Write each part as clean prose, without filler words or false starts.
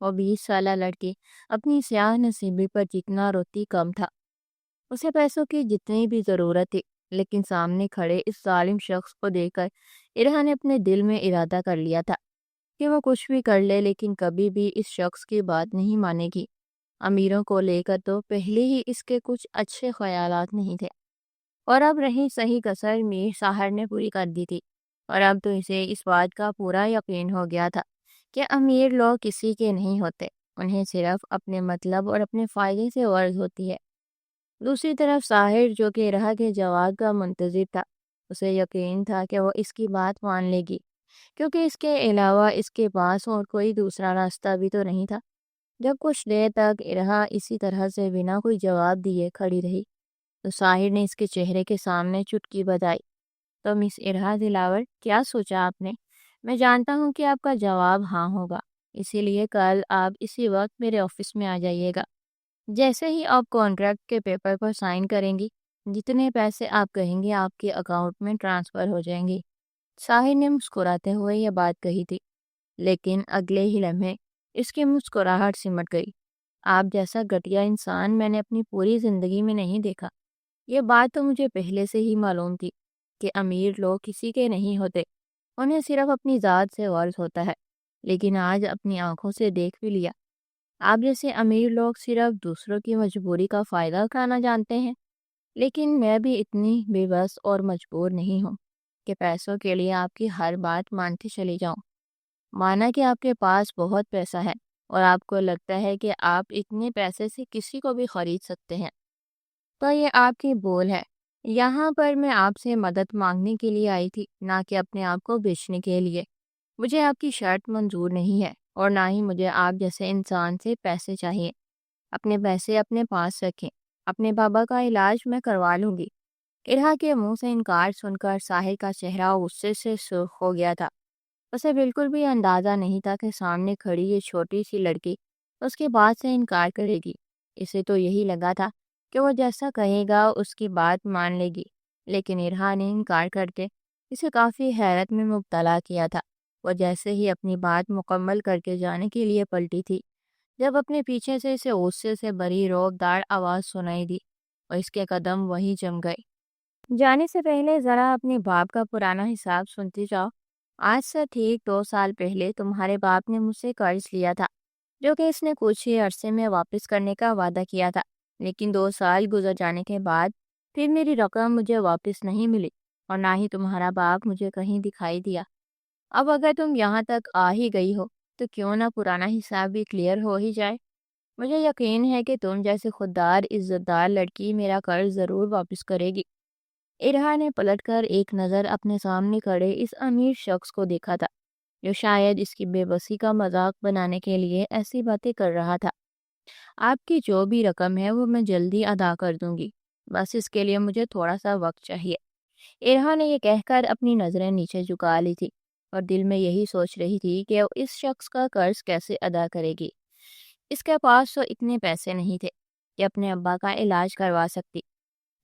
وہ 20 سالہ لڑکی اپنی سیاہ نصیبی پر جتنا روتی کم تھا۔ اسے پیسوں کی جتنی بھی ضرورت تھی، لیکن سامنے کھڑے اس ظالم شخص کو دیکھ کر ارہا نے اپنے دل میں ارادہ کر لیا تھا کہ وہ کچھ بھی کر لے لیکن کبھی بھی اس شخص کی بات نہیں مانے گی۔ امیروں کو لے کر تو پہلے ہی اس کے کچھ اچھے خیالات نہیں تھے، اور اب رہی صحیح کسر میر ساحر نے پوری کر دی تھی۔ اور اب تو اسے اس بات کا پورا یقین ہو گیا تھا کہ امیر لوگ کسی کے نہیں ہوتے، انہیں صرف اپنے مطلب اور اپنے فائدے سے غرض ہوتی ہے۔ دوسری طرف ساحر جو کہ رہا کے جواب کا منتظر تھا، اسے یقین تھا کہ وہ اس کی بات مان لے گی، کیونکہ اس کے علاوہ اس کے پاس اور کوئی دوسرا راستہ بھی تو نہیں تھا۔ جب کچھ دیر تک ارہا اسی طرح سے بنا کوئی جواب دیے کھڑی رہی تو ساحر نے اس کے چہرے کے سامنے چٹکی بجائی۔ تو مس ارہا دلاور، کیا سوچا آپ نے؟ میں جانتا ہوں کہ آپ کا جواب ہاں ہوگا، اسی لیے کل آپ اسی وقت میرے آفس میں آ جائیے گا۔ جیسے ہی آپ کانٹریکٹ کے پیپر پر سائن کریں گی، جتنے پیسے آپ کہیں گے آپ کے اکاؤنٹ میں ٹرانسفر ہو جائیں گے۔ ساحر نے مسکراتے ہوئے یہ بات کہی تھی، لیکن اگلے ہی لمحے اس کی مسکراہٹ سمٹ گئی۔ آپ جیسا گھٹیا انسان میں نے اپنی پوری زندگی میں نہیں دیکھا۔ یہ بات تو مجھے پہلے سے ہی معلوم تھی کہ امیر لوگ کسی کے نہیں ہوتے، انہیں صرف اپنی ذات سے غرض ہوتا ہے، لیکن آج اپنی آنکھوں سے دیکھ بھی لیا۔ آپ جیسے امیر لوگ صرف دوسروں کی مجبوری کا فائدہ اٹھانا جانتے ہیں، لیکن میں بھی اتنی بے بس اور مجبور نہیں ہوں کہ پیسوں کے لیے آپ کی ہر بات مانتی چلی جاؤں۔ مانا کہ آپ کے پاس بہت پیسہ ہے اور آپ کو لگتا ہے کہ آپ اتنے پیسے سے کسی کو بھی خرید سکتے ہیں، تو یہ آپ کی بول ہے۔ یہاں پر میں آپ سے مدد مانگنے کے لیے آئی تھی، نہ کہ اپنے آپ کو بیچنے کے لیے۔ مجھے آپ کی شرط منظور نہیں ہے، اور نہ ہی مجھے آپ جیسے انسان سے پیسے چاہیے۔ اپنے پیسے اپنے پاس رکھیں، اپنے بابا کا علاج میں کروا لوں گی۔ ارہا کے منہ سے انکار سن کر ساحر کا چہرہ غصے سے سرخ ہو گیا تھا۔ اسے بالکل بھی اندازہ نہیں تھا کہ سامنے کھڑی یہ چھوٹی سی لڑکی اس کی بات سے انکار کرے گی۔ اسے تو یہی لگا تھا کہ وہ جیسا کہے گا اس کی بات مان لے گی، لیکن ارہا نے انکار کر کے اسے کافی حیرت میں مبتلا کیا تھا۔ وہ جیسے ہی اپنی بات مکمل کر کے جانے کے لیے پلٹی تھی، جب اپنے پیچھے سے اسے غصے سے بھری روبدار آواز سنائی دی اور اس کے قدم وہیں جم گئے۔ جانے سے پہلے ذرا اپنے باپ کا پرانا حساب سنتی جاؤ۔ آج سے ٹھیک 2 سال پہلے تمہارے باپ نے مجھ سے قرض لیا تھا، جو کہ اس نے کچھ ہی عرصے میں واپس کرنے کا وعدہ کیا تھا، لیکن 2 سال گزر جانے کے بعد پھر میری رقم مجھے واپس نہیں ملی، اور نہ ہی تمہارا باپ مجھے کہیں دکھائی دیا۔ اب اگر تم یہاں تک آ ہی گئی ہو تو کیوں نہ پرانا حساب بھی کلیئر ہو ہی جائے۔ مجھے یقین ہے کہ تم جیسے خوددار عزت دار لڑکی میرا قرض ضرور واپس کرے گی۔ ارہا نے پلٹ کر ایک نظر اپنے سامنے کھڑے اس امیر شخص کو دیکھا تھا، جو شاید اس کی بے بسی کا مذاق بنانے کے لیے ایسی باتیں کر رہا تھا۔ آپ کی جو بھی رقم ہے وہ میں جلدی ادا کر دوں گی، بس اس کے لیے مجھے تھوڑا سا وقت چاہیے۔ ارہا نے یہ کہہ کر اپنی نظریں نیچے جھکا لی تھی، اور دل میں یہی سوچ رہی تھی کہ وہ اس شخص کا قرض کیسے ادا کرے گی۔ اس کے پاس تو اتنے پیسے نہیں تھے کہ اپنے ابا کا علاج کروا سکتی۔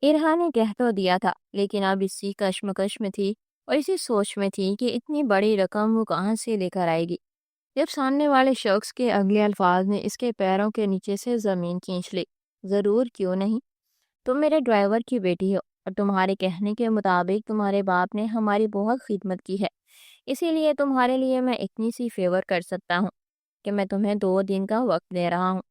ارہا نے کہہ تو دیا تھا، لیکن اب اسی کشمکش میں تھی اور اسی سوچ میں تھی کہ اتنی بڑی رقم وہ کہاں سے لے کر آئے گی۔ جب سامنے والے شخص کے اگلے الفاظ نے اس کے پیروں کے نیچے سے زمین کھینچ لی۔ ضرور، کیوں نہیں؟ تم میرے ڈرائیور کی بیٹی ہو، اور تمہارے کہنے کے مطابق تمہارے باپ نے ہماری بہت خدمت کی ہے، اسی لیے تمہارے لیے میں اتنی سی فیور کر سکتا ہوں کہ میں تمہیں 2 دن کا وقت دے رہا ہوں۔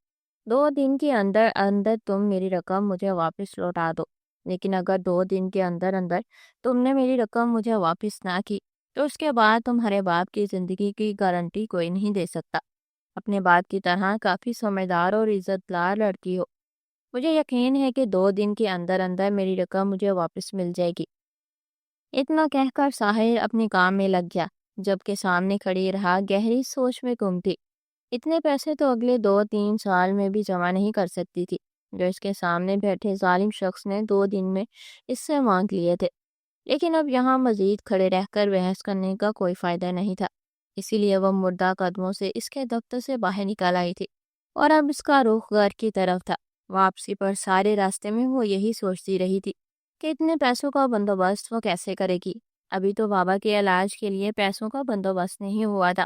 2 دن کے اندر اندر تم میری رقم مجھے واپس لوٹا دو، لیکن اگر 2 دن کے اندر اندر تم نے میری رقم مجھے واپس نہ کی تو اس کے بعد تمہارے باپ کی زندگی کی گارنٹی کوئی نہیں دے سکتا۔ اپنے باپ کی طرح کافی سمجھدار اور عزت دار لڑکی ہو، مجھے یقین ہے کہ 2 دن کے اندر اندر میری رقم مجھے واپس مل جائے گی۔ اتنا کہہ کر ساحر اپنے کام میں لگ گیا، جبکہ سامنے کھڑی رہا گہری سوچ میں گم تھی۔ اتنے پیسے تو اگلے 2-3 سال میں بھی جمع نہیں کر سکتی تھی، جو اس کے سامنے بیٹھے ظالم شخص نے 2 دن میں اس سے مانگ لیے تھے۔ لیکن اب یہاں مزید کھڑے رہ کر بحث کرنے کا کوئی فائدہ نہیں تھا، اسی لیے وہ مردہ قدموں سے اس کے دفتر سے باہر نکل آئی تھی، اور اب اس کا رخ گھر کی طرف تھا۔ واپسی پر سارے راستے میں وہ یہی سوچتی رہی تھی کہ اتنے پیسوں کا بندوبست وہ کیسے کرے گی۔ ابھی تو بابا کے علاج کے لیے پیسوں کا بندوبست نہیں ہوا تھا،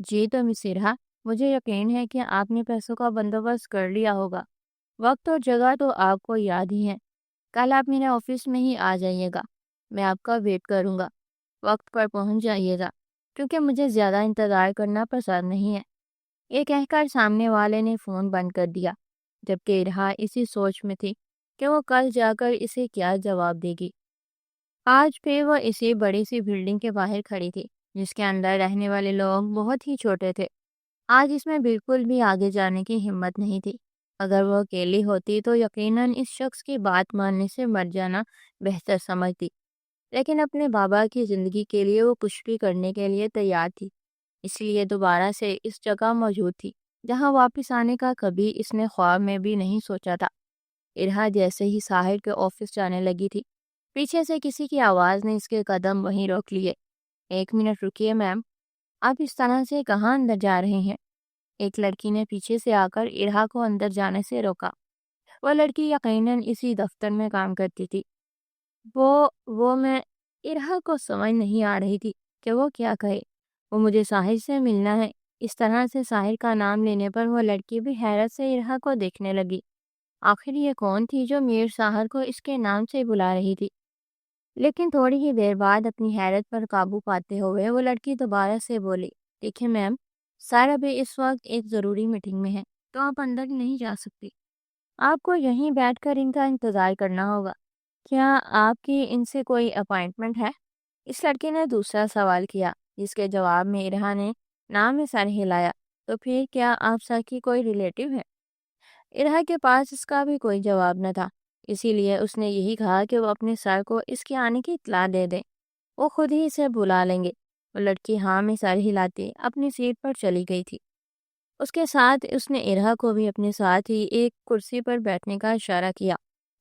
جی تو مسیرا، مجھے یقین ہے کہ آپ نے پیسوں کا بندوبست کر لیا ہوگا۔ وقت اور جگہ تو آپ کو یاد ہی ہے۔ کل آپ میرے آفس میں ہی آ جائیے گا، میں آپ کا ویٹ کروں گا۔ وقت پر پہنچ جائیے گا، کیونکہ مجھے زیادہ انتظار کرنا پسند نہیں ہے۔ یہ کہہ کر سامنے والے نے فون بند کر دیا، جبکہ ارہا اسی سوچ میں تھی کہ وہ کل جا کر اسے کیا جواب دے گی۔ آج پھر وہ اسی بڑی سی بلڈنگ کے باہر کھڑی تھی، جس کے اندر رہنے والے لوگ بہت ہی چھوٹے تھے۔ آج اس میں بالکل بھی آگے جانے کی ہمت نہیں تھی۔ اگر وہ اکیلی ہوتی تو یقیناً اس شخص کی بات ماننے سے مر جانا بہتر سمجھتی، لیکن اپنے بابا کی زندگی کے لیے وہ کچھ بھی کرنے کے لیے تیار تھی۔ اس لیے دوبارہ سے اس جگہ موجود تھی جہاں واپس آنے کا کبھی اس نے خواب میں بھی نہیں سوچا تھا۔ ارہا جیسے ہی ساحر کے آفس جانے لگی تھی، پیچھے سے کسی کی آواز نے اس کے قدم وہیں روک لیے۔ ایک منٹ رکیے میم، آپ اس طرح سے کہاں اندر جا رہے ہیں؟ ایک لڑکی نے پیچھے سے آ کر ارہا کو اندر جانے سے روکا۔ وہ لڑکی یقیناً اسی دفتر میں کام کرتی تھی۔ وہ میں ارہا کو سمجھ نہیں آ رہی تھی کہ وہ کیا کہے۔ وہ مجھے ساحر سے ملنا ہے۔ اس طرح سے ساحر کا نام لینے پر وہ لڑکی بھی حیرت سے ارہا کو دیکھنے لگی۔ آخر یہ کون تھی جو میر ساحر کو اس کے نام سے بلا رہی تھی؟ لیکن تھوڑی ہی دیر بعد اپنی حیرت پر قابو پاتے ہوئے وہ لڑکی دوبارہ سے بولی، دیکھیں میم، سارا ابھی اس وقت ایک ضروری میٹنگ میں ہے، تو آپ اندر نہیں جا سکتی۔ آپ کو یہیں بیٹھ کر ان کا انتظار کرنا ہوگا۔ کیا آپ کی ان سے کوئی اپائنٹمنٹ ہے؟ اس لڑکی نے دوسرا سوال کیا، جس کے جواب میں ارہا نے نام میں سر ہلایا۔ تو پھر کیا آپ سر کی کوئی ریلیٹو ہے؟ ارہا کے پاس اس کا بھی کوئی جواب نہ تھا، اسی لیے اس نے یہی کہا کہ وہ اپنے سر کو اس کے آنے کی اطلاع دے دیں، وہ خود ہی اسے بلا لیں گے۔ وہ لڑکی ہاں میں سر ہلاتی اپنی سیٹ پر چلی گئی تھی۔ اس کے ساتھ اس نے ارہا کو بھی اپنے ساتھ ہی ایک کرسی پر بیٹھنے کا اشارہ کیا،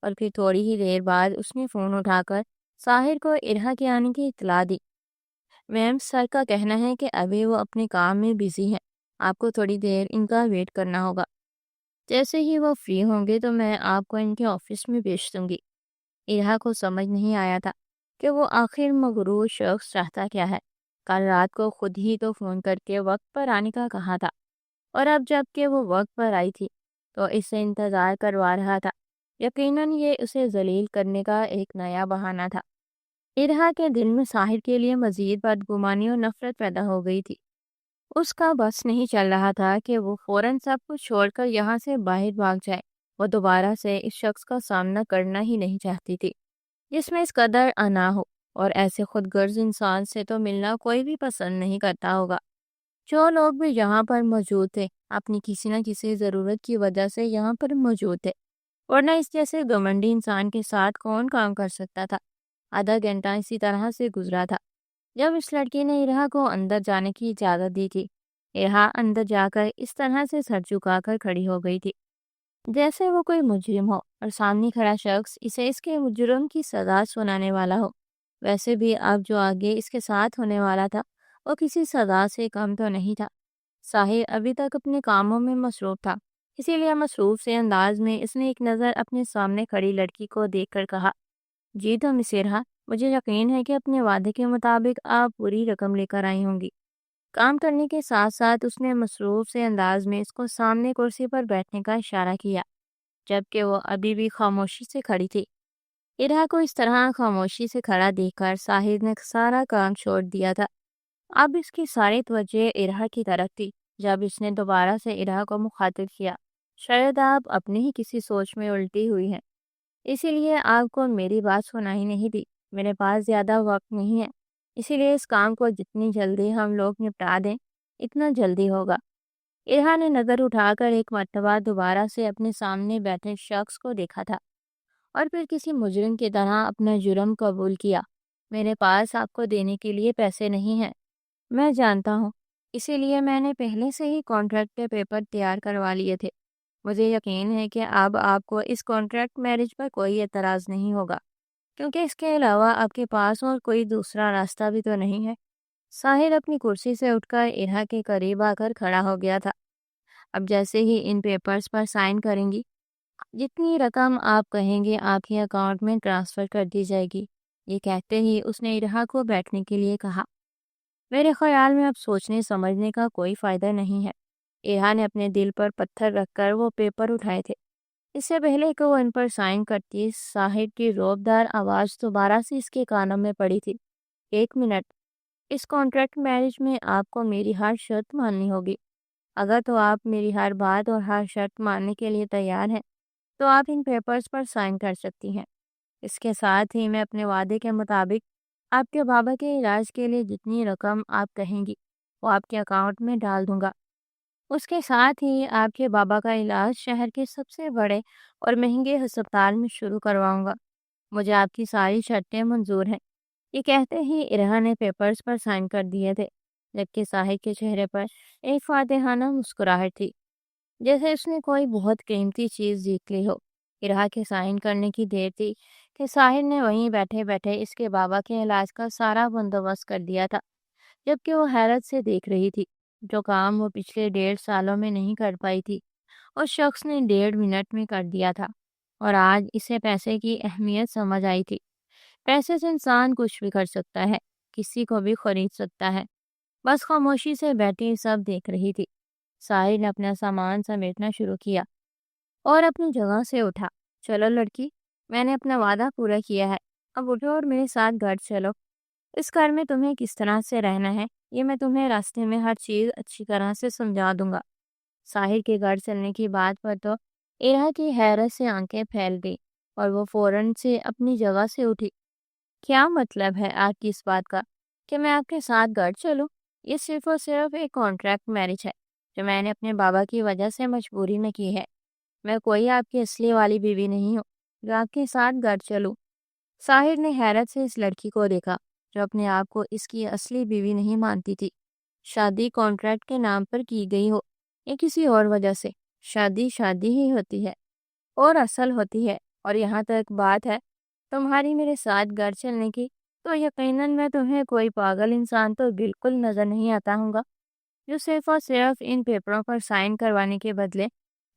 اور پھر تھوڑی ہی دیر بعد اس نے فون اٹھا کر ساحر کو ارہا کے آنے کی اطلاع دی۔ میم، سر کا کہنا ہے کہ ابھی وہ اپنے کام میں بزی ہیں، آپ کو تھوڑی دیر ان کا ویٹ کرنا ہوگا۔ جیسے ہی وہ فری ہوں گے تو میں آپ کو ان کے آفس میں بھیج دوں گی۔ ارہا کو سمجھ نہیں آیا تھا کہ وہ آخر مغرور شخص چاہتا کیا ہے۔ کل رات کو خود ہی تو فون کر کے وقت پر آنے کا کہا تھا، اور اب جب کہ وہ وقت پر آئی تھی تو اس سے انتظار کروا رہا تھا۔ یقیناً یہ اسے ذلیل کرنے کا ایک نیا بہانہ تھا۔ ارہا کے دل میں ساحر کے لیے مزید بدگمانی اور نفرت پیدا ہو گئی تھی۔ اس کا بس نہیں چل رہا تھا کہ وہ فوراً سب کچھ چھوڑ کر یہاں سے باہر بھاگ جائے۔ وہ دوبارہ سے اس شخص کا سامنا کرنا ہی نہیں چاہتی تھی جس میں اس قدر انا ہو، اور ایسے خود غرض انسان سے تو ملنا کوئی بھی پسند نہیں کرتا ہوگا۔ جو لوگ بھی یہاں پر موجود تھے اپنی کسی نہ کسی ضرورت کی وجہ سے یہاں پر موجود تھے، ورنہ اس جیسے گھمنڈی انسان کے ساتھ کون کام کر سکتا تھا۔ آدھا گھنٹہ اسی طرح سے گزرا تھا جب اس لڑکی نے ارہا کو اندر جانے کی اجازت دی تھی۔ ارہا اندر جا کر اس طرح سے سر جھکا کر کھڑی ہو گئی تھی جیسے وہ کوئی مجرم ہو اور سامنے کھڑا شخص اسے اس کے مجرم کی سزا سنانے والا ہو۔ ویسے بھی اب جو آگے اس کے ساتھ ہونے والا تھا وہ کسی سزا سے کم تو نہیں تھا۔ ساحر ابھی تک اپنے کاموں میں مصروف تھا، اسی لیے مصروف سے انداز میں اس نے ایک نظر اپنے سامنے کھڑی لڑکی کو دیکھ کر کہا، جی تو مس ارہا، مجھے یقین ہے کہ اپنے وعدے کے مطابق آپ پوری رقم لے کر آئی ہوں گی۔ کام کرنے کے ساتھ ساتھ اس نے مصروف سے انداز میں اس کو سامنے کرسی پر بیٹھنے کا اشارہ کیا، جبکہ وہ ابھی بھی خاموشی سے کھڑی تھی۔ ارہا کو اس طرح خاموشی سے کھڑا دیکھ کر ساحر نے سارا کام چھوڑ دیا تھا۔ اب اس کی ساری توجہ ارہا کی طرف تھی۔ جب اس نے دوبارہ سے ارہا کو مخاطب کیا، شاید آپ اپنی ہی کسی سوچ میں الٹی ہوئی ہیں، اسی لیے آپ کو میری بات سنائی نہیں دی۔ میرے پاس زیادہ وقت نہیں ہے، اسی لیے اس کام کو جتنی جلدی ہم لوگ نپٹا دیں اتنا جلدی ہوگا۔ ارہا نے نظر اٹھا کر ایک مرتبہ دوبارہ سے اپنے سامنے بیٹھے شخص کو دیکھا تھا، اور پھر کسی مجرم کی طرح اپنا جرم قبول کیا۔ میرے پاس آپ کو دینے کے لیے پیسے نہیں ہیں، میں جانتا ہوں، اسی لیے میں نے پہلے سے ہی کانٹریکٹ کے پیپر تیار کروا لیے تھے۔ مجھے یقین ہے کہ اب آپ کو اس کانٹریکٹ میرج پر کوئی اعتراض نہیں ہوگا، کیونکہ اس کے علاوہ آپ کے پاس اور کوئی دوسرا راستہ بھی تو نہیں ہے۔ ساحر اپنی کرسی سے اٹھ کر ارہا کے قریب آ کر کھڑا ہو گیا تھا۔ اب جیسے ہی ان پیپرز پر سائن کریں گی، جتنی رقم آپ کہیں گے آپ کے اکاؤنٹ میں ٹرانسفر کر دی جائے گی۔ یہ کہتے ہی اس نے ارہا کو بیٹھنے کے لیے کہا۔ میرے خیال میں اب سوچنے سمجھنے کا کوئی فائدہ نہیں ہے۔ ایرا نے اپنے دل پر پتھر رکھ کر وہ پیپر اٹھائے تھے۔ اس سے پہلے کہ وہ ان پر سائن کرتی، صاحب کی روبدار آواز دوبارہ سے اس کے کانوں میں پڑی تھی۔ 1 منٹ، اس کانٹریکٹ میرج میں آپ کو میری ہر شرط ماننی ہوگی۔ اگر تو آپ میری ہر بات اور ہر شرط ماننے کے لیے تیار ہیں تو آپ ان پیپرز پر سائن کر سکتی ہیں۔ اس کے ساتھ ہی میں اپنے وعدے کے مطابق آپ کے بابا کے علاج کے لیے جتنی رقم آپ کہیں گی وہ آپ کے اکاؤنٹ میں ڈال دوں گا۔ اس کے ساتھ ہی آپ کے بابا کا علاج شہر کے سب سے بڑے اور مہنگے ہسپتال میں شروع کرواؤں گا۔ مجھے آپ کی ساری شرطیں منظور ہیں۔ یہ کہتے ہی ارہا نے پیپرز پر سائن کر دیے تھے، جبکہ صاحب کے چہرے پر ایک فاتحانہ مسکراہٹ تھی، جیسے اس نے کوئی بہت قیمتی چیز جیت لی ہو۔ ارہا کے سائن کرنے کی دیر تھی کہ صاحب نے وہیں بیٹھے بیٹھے اس کے بابا کے علاج کا سارا بندوبست کر دیا تھا، جبکہ وہ حیرت سے دیکھ رہی تھی۔ جو کام وہ پچھلے 1.5 سالوں میں نہیں کر پائی تھی، اس شخص نے 1.5 منٹ میں کر دیا تھا، اور آج اسے پیسے کی اہمیت سمجھ آئی تھی۔ پیسے سے انسان کچھ بھی کر سکتا ہے، کسی کو بھی خرید سکتا ہے۔ بس خاموشی سے بیٹھی سب دیکھ رہی تھی۔ ساحل نے اپنا سامان سمیٹنا شروع کیا اور اپنی جگہ سے اٹھا۔ چلو لڑکی، میں نے اپنا وعدہ پورا کیا ہے، اب اٹھو اور میرے ساتھ گھر چلو۔ اس گھر میں تمہیں کس طرح سے رہنا ہے یہ میں تمہیں راستے میں ہر چیز اچھی طرح سے سمجھا دوں گا۔ ساحل کے گھر چلنے کی بات پر تو ارہا کی حیرت سے آنکھیں پھیل گئی اور وہ فوراً سے اپنی جگہ سے اٹھی۔ کیا مطلب ہے آپ کی اس بات کا کہ میں آپ کے ساتھ گھر چلوں؟ یہ صرف اور صرف ایک کانٹریکٹ میرج ہے جو میں نے اپنے بابا کی وجہ سے مجبوری میں کی ہے۔ میں کوئی آپ کی اصلی والی بیوی نہیں ہوں جو آپ کے ساتھ گھر چلوں۔ ساحر نے حیرت سے اس لڑکی کو دیکھا جو اپنے آپ کو اس کی اصلی بیوی نہیں مانتی تھی۔ شادی کانٹریکٹ کے نام پر کی گئی ہو یا کسی اور وجہ سے، شادی شادی ہی ہوتی ہے اور اصل ہوتی ہے۔ اور یہاں تک بات ہے تمہاری میرے ساتھ گھر چلنے کی، تو یقیناً میں تمہیں کوئی پاگل انسان تو بالکل نظر نہیں آتا ہوں گا جو صرف اور صرف ان پیپروں پر سائن کروانے کے بدلے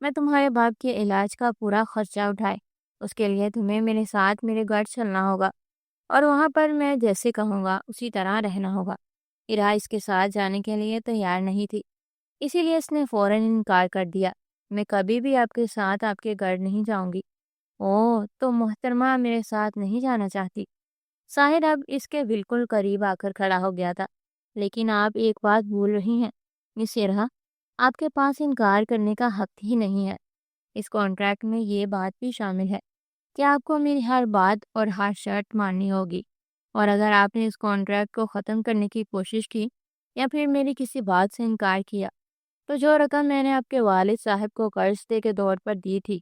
میں تمہارے باپ کے علاج کا پورا خرچہ اٹھائے۔ اس کے لیے تمہیں میرے ساتھ میرے گھر چلنا ہوگا اور وہاں پر میں جیسے کہوں گا اسی طرح رہنا ہوگا۔ ارا اس کے ساتھ جانے کے لیے تیار نہیں تھی، اسی لیے اس نے فوراً انکار کر دیا۔ میں کبھی بھی آپ کے ساتھ آپ کے گھر نہیں جاؤں گی۔ اوہ، تو محترمہ میرے ساتھ نہیں جانا چاہتی؟ ساحر اب اس کے بالکل قریب آ کر کھڑا ہو گیا تھا۔ لیکن آپ ایک بات بھول رہی ہیں مس ارہا، آپ کے پاس انکار کرنے کا حق ہی نہیں ہے۔ اس کانٹریکٹ میں یہ بات بھی شامل ہے کہ آپ کو میری ہر بات اور ہر شرط ماننی ہوگی، اور اگر آپ نے اس کانٹریکٹ کو ختم کرنے کی کوشش کی یا پھر میری کسی بات سے انکار کیا تو جو رقم میں نے آپ کے والد صاحب کو قرض دے کے طور پر دی تھی،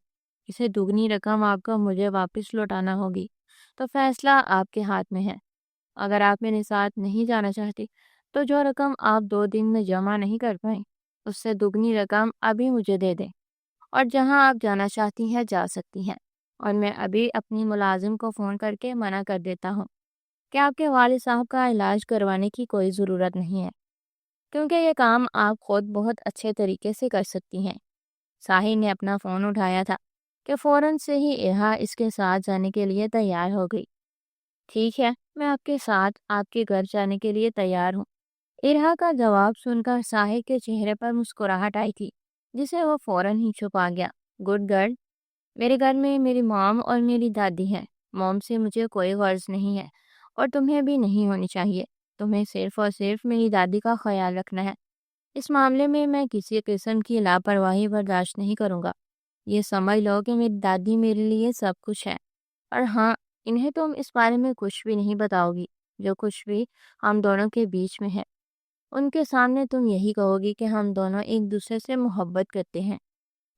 اسے دگنی رقم آپ کو مجھے واپس لوٹانا ہوگی۔ تو فیصلہ آپ کے ہاتھ میں ہے۔ اگر آپ میرے ساتھ نہیں جانا چاہتی تو جو رقم آپ 2 دن میں جمع نہیں کر پائیں اس سے دگنی رقم ابھی مجھے دے دیں، اور جہاں آپ جانا چاہتی ہیں جا سکتی ہیں۔ اور میں ابھی اپنی ملازم کو فون کر کے منع کر دیتا ہوں کہ آپ کے والد صاحب کا علاج کروانے کی کوئی ضرورت نہیں ہے، کیونکہ یہ کام آپ خود بہت اچھے طریقے سے کر سکتی ہیں۔ ساحل نے اپنا فون اٹھایا تھا کہ فوراً سے ہی ارہا اس کے ساتھ جانے کے لیے تیار ہو گئی۔ ٹھیک ہے، میں آپ کے ساتھ آپ کے گھر جانے کے لیے تیار ہوں۔ ارہا کا جواب سن کر ساحل کے چہرے پر مسکراہٹ آئی تھی، جسے وہ فوراً ہی چھپا گیا۔ گڈ گرل، میرے گھر میں میری مام اور میری دادی ہیں۔ موم سے مجھے کوئی غرض نہیں ہے اور تمہیں بھی نہیں ہونی چاہیے۔ تمہیں صرف اور صرف میری دادی کا خیال رکھنا ہے۔ اس معاملے میں کسی قسم کی لاپرواہی برداشت نہیں کروں گا۔ یہ سمجھ لو کہ میری دادی میرے لیے سب کچھ ہے، اور ہاں، انہیں تم اس بارے میں کچھ بھی نہیں بتاؤ گی جو کچھ بھی ہم دونوں کے بیچ میں ہے۔ ان کے سامنے تم یہی کہو گی کہ ہم دونوں ایک دوسرے سے محبت کرتے ہیں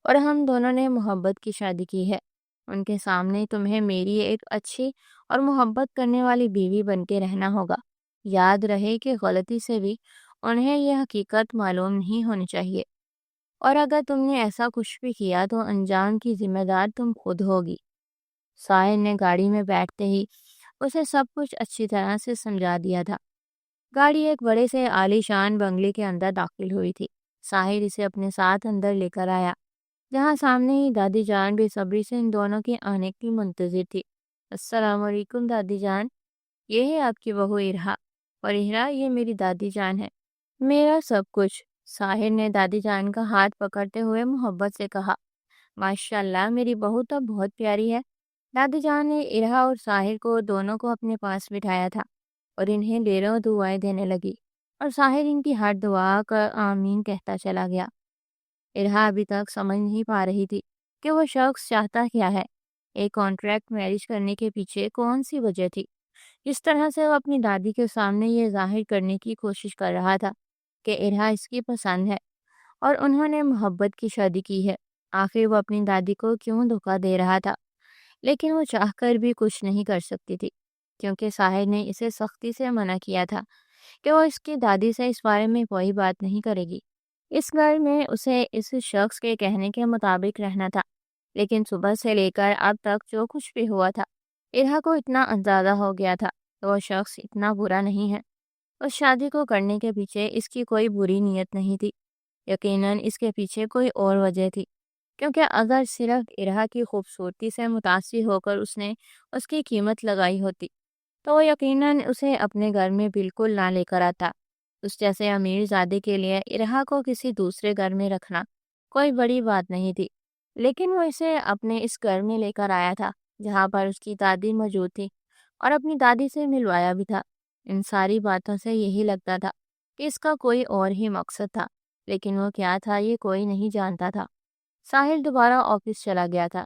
اور ہم دونوں نے محبت کی شادی کی ہے۔ ان کے سامنے تمہیں میری ایک اچھی اور محبت کرنے والی بیوی بن کے رہنا ہوگا۔ یاد رہے کہ غلطی سے بھی انہیں یہ حقیقت معلوم نہیں ہونی چاہیے، اور اگر تم نے ایسا کچھ بھی کیا تو انجام کی ذمہ دار تم خود ہوگی۔ ساحل نے گاڑی میں بیٹھتے ہی اسے سب کچھ اچھی طرح سے سمجھا دیا تھا۔ گاڑی ایک بڑے سے عالی شان بنگلے کے اندر داخل ہوئی تھی۔ ساحل اسے اپنے ساتھ اندر لے کر آیا، جہاں سامنے ہی دادی جان بے صبری سے ان دونوں کے آنے کی منتظر تھی۔ السلام علیکم دادی جان، یہ ہے آپ کی بہو ارہا۔ اور اہرا یہ میری دادی جان ہے، میرا سب کچھ۔ ساحر نے دادی جان کا ہاتھ پکڑتے ہوئے محبت سے کہا۔ ماشاء اللہ، میری بہو تو بہت پیاری ہے۔ دادی جان نے ارہا اور ساحر کو دونوں کو اپنے پاس بٹھایا تھا اور انہیں ڈھیروں دعائیں دینے لگی، اور ساحر ان کی ہر دعا کا آمین کہتا چلا گیا۔ ارہا ابھی تک سمجھ نہیں پا رہی تھی کہ وہ شخص چاہتا کیا ہے، ایک کانٹریکٹ میرج کرنے کے پیچھے کون سی وجہ تھی۔ جس طرح سے وہ اپنی دادی کے سامنے یہ ظاہر کرنے کی کوشش کر رہا تھا کہ ارہا اس کی پسند ہے اور انہوں نے محبت کی شادی کی ہے، آخر وہ اپنی دادی کو کیوں دھوکہ دے رہا تھا؟ لیکن وہ چاہ کر بھی کچھ نہیں کر سکتی تھی، کیونکہ ساحر نے اسے سختی سے منع کیا تھا کہ وہ اس کی دادی سے اس بارے میں کوئی بات نہیں کرے گی۔ اس گھر میں اسے اس شخص کے کہنے کے مطابق رہنا تھا، لیکن صبح سے لے کر اب تک جو کچھ بھی ہوا تھا، ارہا کو اتنا اندازہ ہو گیا تھا کہ وہ شخص اتنا برا نہیں ہے۔ اس شادی کو کرنے کے پیچھے اس کی کوئی بری نیت نہیں تھی، یقیناً اس کے پیچھے کوئی اور وجہ تھی، کیونکہ اگر صرف ارہا کی خوبصورتی سے متاثر ہو کر اس نے اس کی قیمت لگائی ہوتی تو وہ یقیناً اسے اپنے گھر میں بالکل نہ لے کر آتا۔ اس جیسے امیر زادے کے لیے ارہا کو کسی دوسرے گھر میں رکھنا کوئی بڑی بات نہیں تھی، لیکن وہ اسے اپنے اس گھر میں لے کر آیا تھا جہاں پر اس کی دادی موجود تھی، اور اپنی دادی سے ملوایا بھی تھا۔ ان ساری باتوں سے یہی لگتا تھا کہ اس کا کوئی اور ہی مقصد تھا، لیکن وہ کیا تھا یہ کوئی نہیں جانتا تھا۔ ساحل دوبارہ آفس چلا گیا تھا،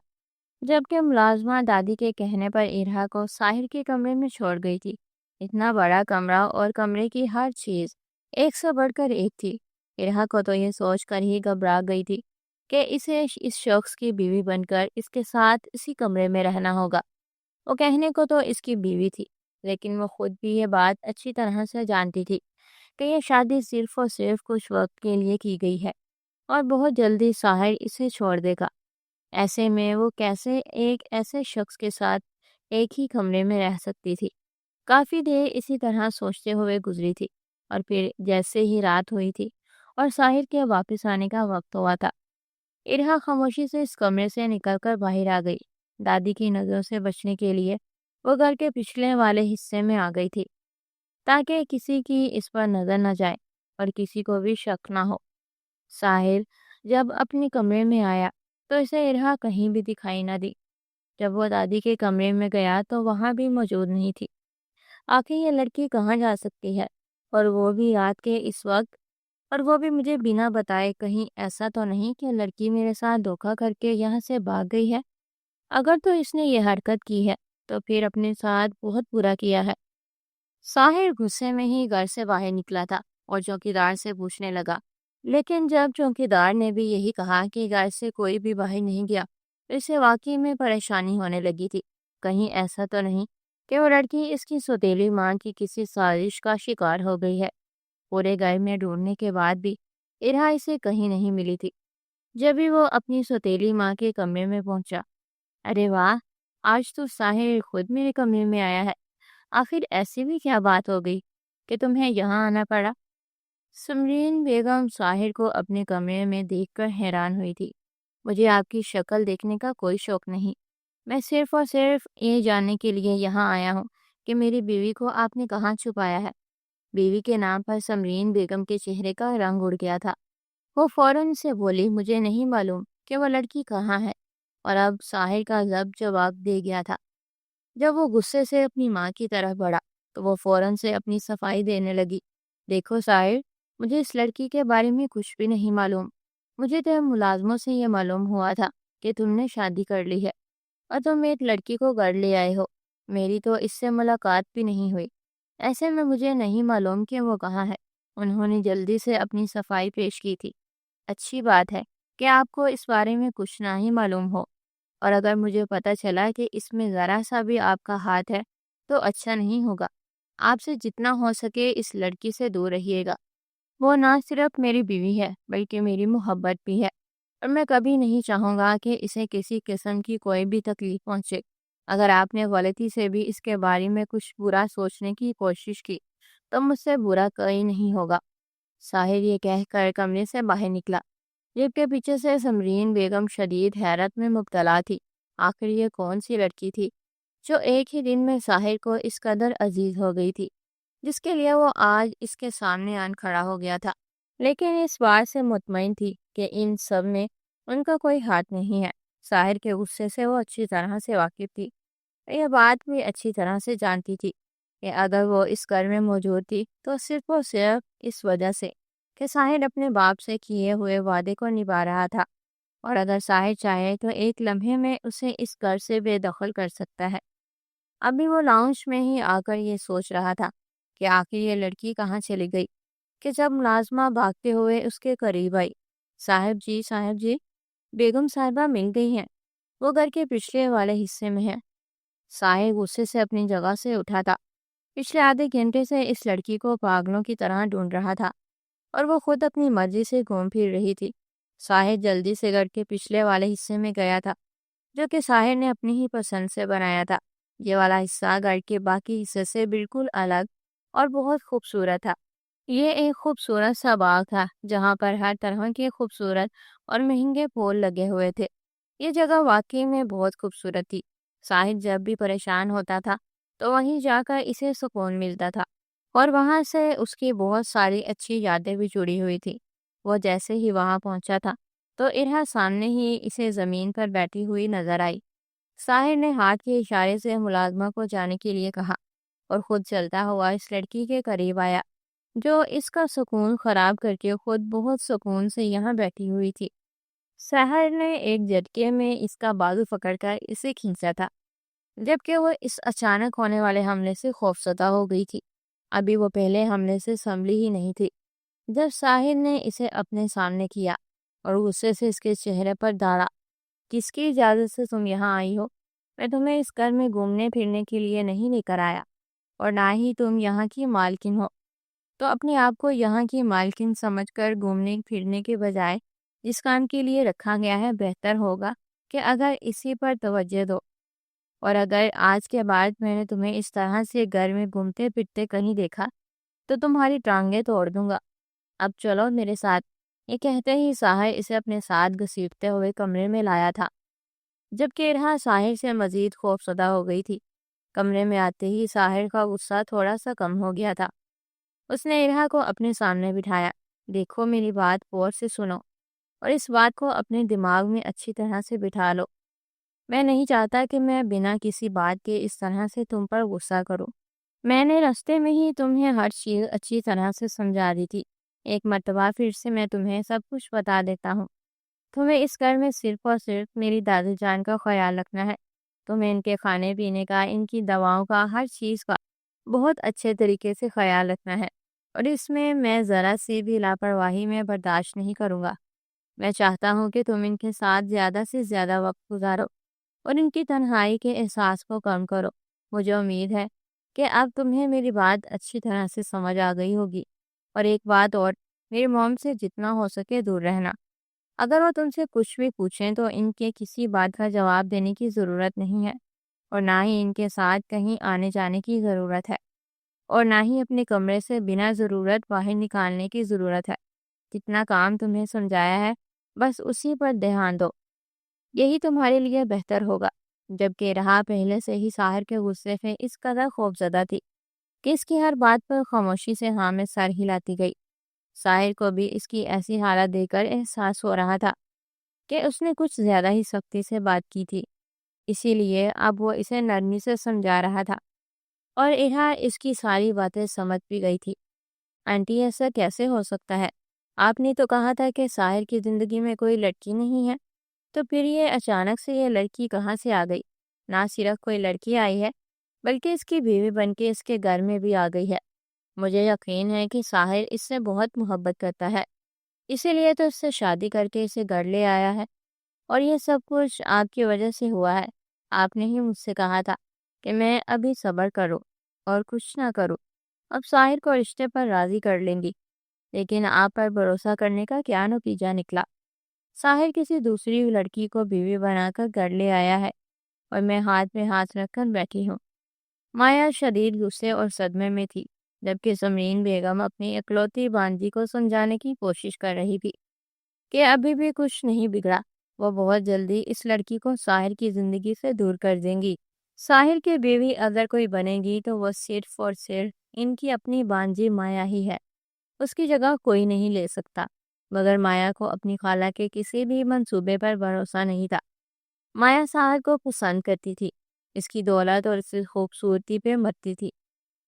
جبکہ ملازمہ دادی کے کہنے پر ارہا کو ساحر کے کمرے میں چھوڑ گئی تھی۔ اتنا بڑا کمرہ اور کمرے کی ہر چیز ایک سے بڑھ کر ایک تھی۔ ارہا کو تو یہ سوچ کر ہی گھبرا گئی تھی کہ اسے اس شخص کی بیوی بن کر اس کے ساتھ اسی کمرے میں رہنا ہوگا۔ وہ کہنے کو تو اس کی بیوی تھی، لیکن وہ خود بھی یہ بات اچھی طرح سے جانتی تھی کہ یہ شادی صرف اور صرف کچھ وقت کے لیے کی گئی ہے اور بہت جلدی ساحر اسے چھوڑ دے گا۔ ایسے میں وہ کیسے ایک ایسے شخص کے ساتھ ایک ہی کمرے میں رہ سکتی تھی؟ کافی دیر اسی طرح سوچتے ہوئے گزری تھی، اور پھر جیسے ہی رات ہوئی تھی اور ساحر کے واپس آنے کا وقت ہوا تھا، ارہا خاموشی سے اس کمرے سے نکل کر باہر آ گئی۔ دادی کی نظروں سے بچنے کے لیے وہ گھر کے پچھلے والے حصے میں آ گئی تھی، تاکہ کسی کی اس پر نظر نہ جائے اور کسی کو بھی شک نہ ہو۔ ساحر جب اپنے کمرے میں آیا تو اسے ارہا کہیں بھی دکھائی نہ دی۔ جب وہ دادی کے کمرے میں گیا تو وہاں بھی موجود نہیں تھی۔ آخر یہ لڑکی کہاں جا سکتی ہے، اور وہ بھی رات کے اس وقت، اور وہ بھی مجھے بنا بتائے؟ کہیں ایسا تو نہیں کہ لڑکی میرے ساتھ دھوکہ کر کے یہاں سے بھاگ گئی ہے؟ اگر تو اس نے یہ حرکت کی ہے تو پھر اپنے ساتھ بہت برا کیا ہے۔ ساحر غصے میں ہی گھر سے باہر نکلا تھا اور چوکیدار سے پوچھنے لگا، لیکن جب چوکیدار نے بھی یہی کہا کہ گھر سے کوئی بھی باہر نہیں گیا تو اسے واقعی میں پریشانی ہونے لگی تھی۔ کہیں ایسا تو نہیں کہ وہ لڑکی اس کی سوتیلی ماں کی کسی سازش کا شکار ہو گئی ہے؟ پورے گھر میں ڈھونڈنے کے بعد بھی ارہا اسے کہیں نہیں ملی تھی۔ جب بھی وہ اپنی سوتیلی ماں کے کمرے میں پہنچا، ارے واہ، آج تو ساحر خود میرے کمرے میں آیا ہے۔ آخر ایسی بھی کیا بات ہو گئی کہ تمہیں یہاں آنا پڑا؟ سمرین بیگم ساحر کو اپنے کمرے میں دیکھ کر حیران ہوئی تھی۔ مجھے آپ کی شکل دیکھنے کا کوئی شوق نہیں، میں صرف اور صرف یہ جاننے کے لیے یہاں آیا ہوں کہ میری بیوی کو آپ نے کہاں چھپایا ہے۔ بیوی کے نام پر سمرین بیگم کے چہرے کا رنگ اڑ گیا تھا۔ وہ فوراً سے بولی، مجھے نہیں معلوم کہ وہ لڑکی کہاں ہے، اور اب ساحر کا ضبط جواب دے گیا تھا۔ جب وہ غصے سے اپنی ماں کی طرف بڑھا تو وہ فوراً سے اپنی صفائی دینے لگی۔ دیکھو ساحر، مجھے اس لڑکی کے بارے میں کچھ بھی نہیں معلوم۔ مجھے تو ملازموں سے یہ معلوم ہوا تھا کہ تم نے شادی کر لی ہے اور تم ایک لڑکی کو گھر لے آئے ہو۔ میری تو اس سے ملاقات بھی نہیں ہوئی، ایسے میں مجھے نہیں معلوم کہ وہ کہاں ہے۔ انہوں نے جلدی سے اپنی صفائی پیش کی تھی۔ اچھی بات ہے کہ آپ کو اس بارے میں کچھ نہ ہی معلوم ہو، اور اگر مجھے پتہ چلا کہ اس میں ذرا سا بھی آپ کا ہاتھ ہے تو اچھا نہیں ہوگا۔ آپ سے جتنا ہو سکے اس لڑکی سے دور رہیے گا۔ وہ نہ صرف میری بیوی ہے بلکہ میری محبت بھی ہے، اور میں کبھی نہیں چاہوں گا کہ اسے کسی قسم کی کوئی بھی تکلیف پہنچے۔ اگر آپ نے غلطی سے بھی اس کے بارے میں کچھ برا سوچنے کی کوشش کی تو مجھ سے برا کوئی نہیں ہوگا۔ ساحر یہ کہہ کر کمرے سے باہر نکلا، جبکہ پیچھے سے سمرین بیگم شدید حیرت میں مبتلا تھی۔ آخر یہ کون سی لڑکی تھی جو ایک ہی دن میں ساحر کو اس قدر عزیز ہو گئی تھی؟ جس کے لیے وہ آج اس کے سامنے آن کھڑا ہو گیا تھا، لیکن اس بات سے مطمئن تھی کہ ان سب میں ان کا کوئی ہاتھ نہیں ہے۔ ساحر کے غصے سے وہ اچھی طرح سے واقف تھی، یہ بات بھی اچھی طرح سے جانتی تھی کہ اگر وہ اس گھر میں موجود تھی تو صرف اور صرف اس وجہ سے کہ ساحر اپنے باپ سے کیے ہوئے وعدے کو نبھا رہا تھا، اور اگر ساحر چاہے تو ایک لمحے میں اسے اس گھر سے بے دخل کر سکتا ہے۔ ابھی وہ لاؤنج میں ہی آ کر یہ سوچ رہا تھا کہ آخر یہ لڑکی کہاں چلی گئی کہ جب ملازمہ بھاگتے ہوئے اس کے قریب آئی۔ صاحب جی، بیگم صاحبہ مل گئی ہیں، وہ گھر کے پچھلے والے حصے میں ہے۔ ساحر غصے سے اپنی جگہ سے اٹھا تھا، پچھلے آدھے گھنٹے سے اس لڑکی کو پاگلوں کی طرح ڈھونڈ رہا تھا اور وہ خود اپنی مرضی سے گھوم پھر رہی تھی۔ ساحر جلدی سے گھر کے پچھلے والے حصے میں گیا تھا، جو کہ ساحر نے اپنی ہی پسند سے بنایا تھا۔ یہ والا حصہ گھر کے باقی حصے سے بالکل الگ اور بہت خوبصورت تھا۔ یہ ایک خوبصورت سا باغ تھا جہاں پر ہر طرح کے خوبصورت اور مہنگے پھول لگے ہوئے تھے۔ یہ جگہ واقعی میں بہت خوبصورت تھی۔ ساحر جب بھی پریشان ہوتا تھا تو وہیں جا کر اسے سکون ملتا تھا، اور وہاں سے اس کی بہت ساری اچھی یادیں بھی جڑی ہوئی تھی۔ وہ جیسے ہی وہاں پہنچا تھا تو ارہا سامنے ہی اسے زمین پر بیٹھی ہوئی نظر آئی۔ ساحر نے ہاتھ کے اشارے سے ملازمہ کو جانے کے لیے کہا اور خود چلتا ہوا اس لڑکی کے قریب آیا، جو اس کا سکون خراب کر کے خود بہت سکون سے یہاں بیٹھی ہوئی تھی۔ ساحر نے ایک جھٹکے میں اس کا بازو پکڑ کر اسے کھینچا تھا، جبکہ وہ اس اچانک ہونے والے حملے سے خوفزدہ ہو گئی تھی۔ ابھی وہ پہلے حملے سے سنبھلی ہی نہیں تھی جب ساحر نے اسے اپنے سامنے کیا اور غصے سے اس کے چہرے پر دھاڑا۔ کس کی اجازت سے تم یہاں آئی ہو؟ میں تمہیں اس گھر میں گھومنے پھرنے کے لیے نہیں لے کر آیا، اور نہ ہی تم یہاں کی مالکن ہو، تو اپنے آپ کو یہاں کی مالکن سمجھ کر گھومنے پھرنے کے بجائے جس کام کے لیے رکھا گیا ہے بہتر ہوگا کہ اگر اسی پر توجہ دو۔ اور اگر آج کے بعد میں نے تمہیں اس طرح سے گھر میں گھومتے پھرتے کہیں دیکھا تو تمہاری ٹانگیں توڑ دوں گا۔ اب چلو میرے ساتھ۔ یہ کہتے ہی ساحر اسے اپنے ساتھ گھسیٹتے ہوئے کمرے میں لایا تھا، جبکہ ارہا ساحر سے مزید خوفزدہ ہو گئی تھی۔ کمرے میں آتے ہی ساحر کا غصہ تھوڑا سا کم ہو گیا تھا۔ اس نے ارہا کو اپنے سامنے بٹھایا۔ دیکھو، میری بات غور سے سنو اور اس بات کو اپنے دماغ میں اچھی طرح سے بٹھا لو۔ میں نہیں چاہتا کہ میں بنا کسی بات کے اس طرح سے تم پر غصہ کروں۔ میں نے راستے میں ہی تمہیں ہر چیز اچھی طرح سے سمجھا دی تھی۔ ایک مرتبہ پھر سے میں تمہیں سب کچھ بتا دیتا ہوں۔ تمہیں اس گھر میں صرف اور صرف میری دادی جان کا خیال رکھنا ہے۔ تمہیں ان کے کھانے پینے کا، ان کی دواؤں کا، ہر چیز کا بہت اچھے طریقے سے خیال رکھنا ہے، اور اس میں ذرا سی بھی لاپرواہی میں برداشت نہیں کروں گا۔ میں چاہتا ہوں کہ تم ان کے ساتھ زیادہ سے زیادہ وقت گزارو اور ان کی تنہائی کے احساس کو کم کرو۔ مجھے امید ہے کہ اب تمہیں میری بات اچھی طرح سے سمجھ آ گئی ہوگی۔ اور ایک بات اور، میری موم سے جتنا ہو سکے دور رہنا۔ اگر وہ تم سے کچھ بھی پوچھیں تو ان کے کسی بات کا جواب دینے کی ضرورت نہیں ہے، اور نہ ہی ان کے ساتھ کہیں آنے جانے کی ضرورت ہے، اور نہ ہی اپنے کمرے سے بنا ضرورت باہر نکالنے کی ضرورت ہے۔ جتنا کام تمہیں سمجھایا ہے بس اسی پر دھیان دو، یہی تمہارے لیے بہتر ہوگا۔ جبکہ رہا پہلے سے ہی ساحر کے غصے سے اس قدر خوفزدہ تھی کہ اس کی ہر بات پر خاموشی سے ہاں میں سر ہلاتی گئی۔ ساحر کو بھی اس کی ایسی حالت دیکھ کر احساس ہو رہا تھا کہ اس نے کچھ زیادہ ہی سختی سے بات کی تھی، اسی لیے اب وہ اسے نرمی سے سمجھا رہا تھا، اور ارہا اس کی ساری باتیں سمجھ بھی گئی تھی۔ آنٹی، ایسا کیسے ہو سکتا ہے؟ آپ نے تو کہا تھا کہ ساحر کی زندگی میں کوئی لڑکی نہیں ہے، تو پھر یہ اچانک سے یہ لڑکی کہاں سے آ گئی؟ نہ صرف کوئی لڑکی آئی ہے بلکہ اس کی بیوی بن کے اس کے گھر میں بھی آ گئی ہے۔ مجھے یقین ہے کہ ساحر اس سے بہت محبت کرتا ہے، اسی لیے تو اس سے شادی کر کے اسے گھر لے آیا ہے، اور یہ سب کچھ آپ کی وجہ سے ہوا ہے۔ آپ نے ہی مجھ سے کہا تھا کہ میں ابھی صبر کروں اور کچھ نہ کروں، اب ساحر کو رشتے پر راضی کر لیں گی، لیکن آپ پر بھروسہ کرنے کا کیا نتیجہ نکلا؟ ساحر کسی دوسری لڑکی کو بیوی بنا کر گھر لے آیا ہے، اور میں ہاتھ میں ہاتھ رکھ کر بیٹھی ہوں۔ مایا شدید غصے اور صدمے میں تھی، جبکہ سمرین بیگم اپنی اکلوتی بانجی کو سمجھانے کی کوشش کر رہی تھی کہ ابھی بھی کچھ نہیں بگڑا، وہ بہت جلدی اس لڑکی کو ساحر کی زندگی سے دور کر دیں گی۔ ساحر کی بیوی اگر کوئی بنے گی تو وہ صرف اور صرف ان کی اپنی بانجی مایا ہی ہے، اس کی جگہ کوئی نہیں لے سکتا۔ مگر مایا کو اپنی خالہ کے کسی بھی منصوبے پر بھروسہ نہیں تھا۔ مایا ساحر کو پسند کرتی تھی، اس کی دولت اور اس کی خوبصورتی پہ مرتی تھی،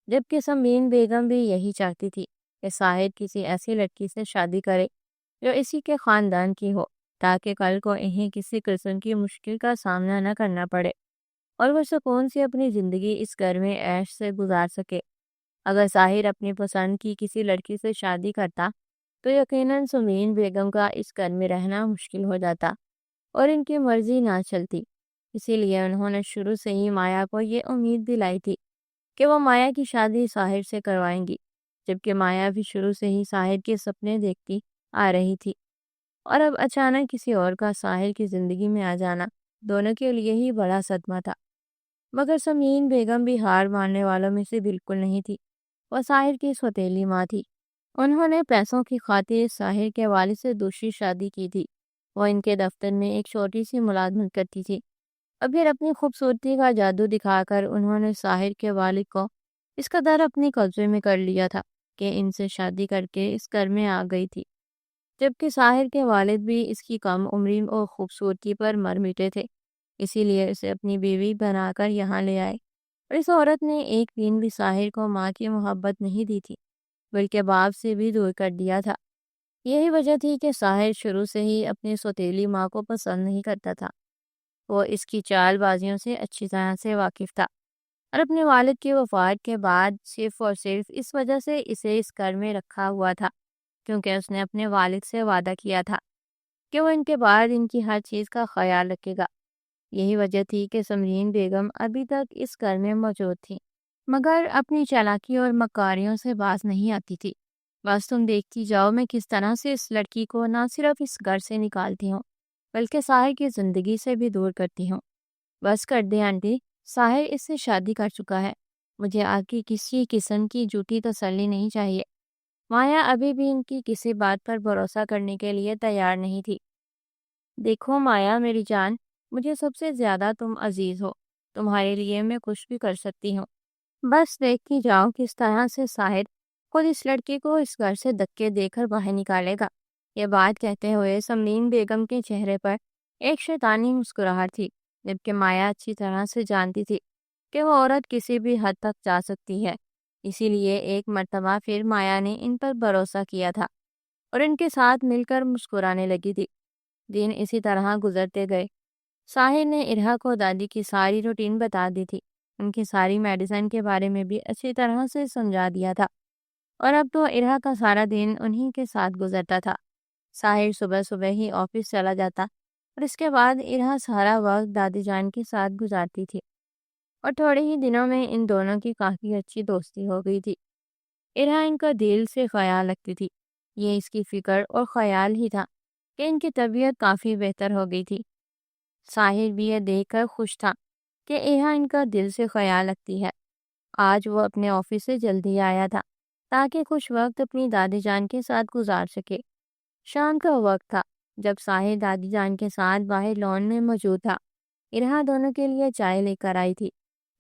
جبکہ سمرین بیگم بھی یہی چاہتی تھی کہ ساحر کسی ایسی لڑکی سے شادی کرے جو اسی کے خاندان کی ہو، تاکہ کل کو انہیں کسی قسم کی مشکل کا سامنا نہ کرنا پڑے اور وہ سکون سے اپنی زندگی اس گھر میں عیش سے گزار سکے۔ اگر ساحر اپنی پسند کی کسی لڑکی سے شادی کرتا تو یقیناً سمرین بیگم کا اس گھر میں رہنا مشکل ہو جاتا اور ان کی مرضی نہ چلتی۔ اسی لیے انہوں نے شروع سے ہی مایا کو یہ امید دلائی تھی کہ وہ مایا کی شادی ساحر سے کروائیں گی، جبکہ مایا بھی شروع سے ہی ساحر کے سپنے دیکھتی آ رہی تھی، اور اب اچانک کسی اور کا ساحر کی زندگی میں آ جانا دونوں کے لیے ہی بڑا صدمہ تھا۔ مگر سمرین بیگم بھی ہار ماننے والوں میں سے بالکل نہیں تھی۔ وہ ساحر کی سوتیلی ماں تھی۔ انہوں نے پیسوں کی خاطر ساحر کے والد سے دوسری شادی کی تھی۔ وہ ان کے دفتر میں ایک چھوٹی سی ملازمت کرتی تھی، اور پھر اپنی خوبصورتی کا جادو دکھا کر انہوں نے ساحر کے والد کو اس قدر اپنے قبضے میں کر لیا تھا کہ ان سے شادی کر کے اس گھر میں آ گئی تھی، جبکہ ساحر کے والد بھی اس کی کم عمری اور خوبصورتی پر مر مٹے تھے۔ اسی لیے اسے اپنی بیوی بنا کر یہاں لے آئے، اور اس عورت نے ایک دن بھی ساحر کو ماں کی محبت نہیں دی تھی، بلکہ باپ سے بھی دور کر دیا تھا۔ یہی وجہ تھی کہ ساحر شروع سے ہی اپنی سوتیلی ماں کو پسند نہیں کرتا تھا۔ وہ اس کی چال بازیوں سے اچھی طرح سے واقف تھا، اور اپنے والد کی وفات کے بعد صرف اور صرف اس وجہ سے اسے اس گھر میں رکھا ہوا تھا کیونکہ اس نے اپنے والد سے وعدہ کیا تھا کہ وہ ان کے بعد ان کی ہر چیز کا خیال رکھے گا۔ یہی وجہ تھی کہ سمرین بیگم ابھی تک اس گھر میں موجود تھی، مگر اپنی چالاکی اور مکاریوں سے باز نہیں آتی تھی۔ بس تم دیکھتی جاؤ میں کس طرح سے اس لڑکی کو نہ صرف اس گھر سے نکالتی ہوں بلکہ ساحر کی زندگی سے بھی دور کرتی ہوں۔ بس کر دے آنٹی، ساحر اس سے شادی کر چکا ہے، مجھے آپ کی کسی قسم کی جھوٹی تسلی نہیں چاہیے۔ مایا ابھی بھی ان کی کسی بات پر بھروسہ کرنے کے لیے تیار نہیں تھی۔ دیکھو مایا میری جان، مجھے سب سے زیادہ تم عزیز ہو، تمہارے لیے میں کچھ بھی کر سکتی ہوں۔ بس دیکھتی جاؤ کس طرح سے ساحر خود اس لڑکی کو اس گھر سے دھکے دے کر باہر نکالے گا۔ یہ بات کہتے ہوئے سمرین بیگم کے چہرے پر ایک شیطانی مسکراہٹ تھی، جبکہ مایا اچھی طرح سے جانتی تھی کہ وہ عورت کسی بھی حد تک جا سکتی ہے۔ اسی لیے ایک مرتبہ پھر مایا نے ان پر بھروسہ کیا تھا اور ان کے ساتھ مل کر مسکرانے لگی تھی۔ دن اسی طرح گزرتے گئے۔ ساحر نے ارہا کو دادی کی ساری روٹین بتا دی تھی، ان کی ساری میڈیسن کے بارے میں بھی اچھی طرح سے سمجھا دیا تھا، اور اب تو ارہا کا سارا دن انہی کے ساتھ گزرتا تھا۔ ساحر صبح صبح ہی آفس چلا جاتا اور اس کے بعد ارہا سارا وقت دادی جان کے ساتھ گزارتی تھی، اور تھوڑے ہی دنوں میں ان دونوں کی کافی اچھی دوستی ہو گئی تھی۔ ارہا ان کا دل سے خیال رکھتی تھی، یہ اس کی فکر اور خیال ہی تھا کہ ان کی طبیعت کافی بہتر ہو گئی تھی۔ ساحر بھی یہ دیکھ کر خوش تھا کہ ارہا ان کا دل سے خیال رکھتی ہے۔ آج وہ اپنے آفس سے جلدی آیا تھا تاکہ کچھ وقت اپنی دادی جان کے ساتھ گزار سکے۔ شام کا وقت تھا جب ساحر دادی جان کے ساتھ باہر لان میں موجود تھا۔ ارہا دونوں کے لیے چائے لے کر آئی تھی۔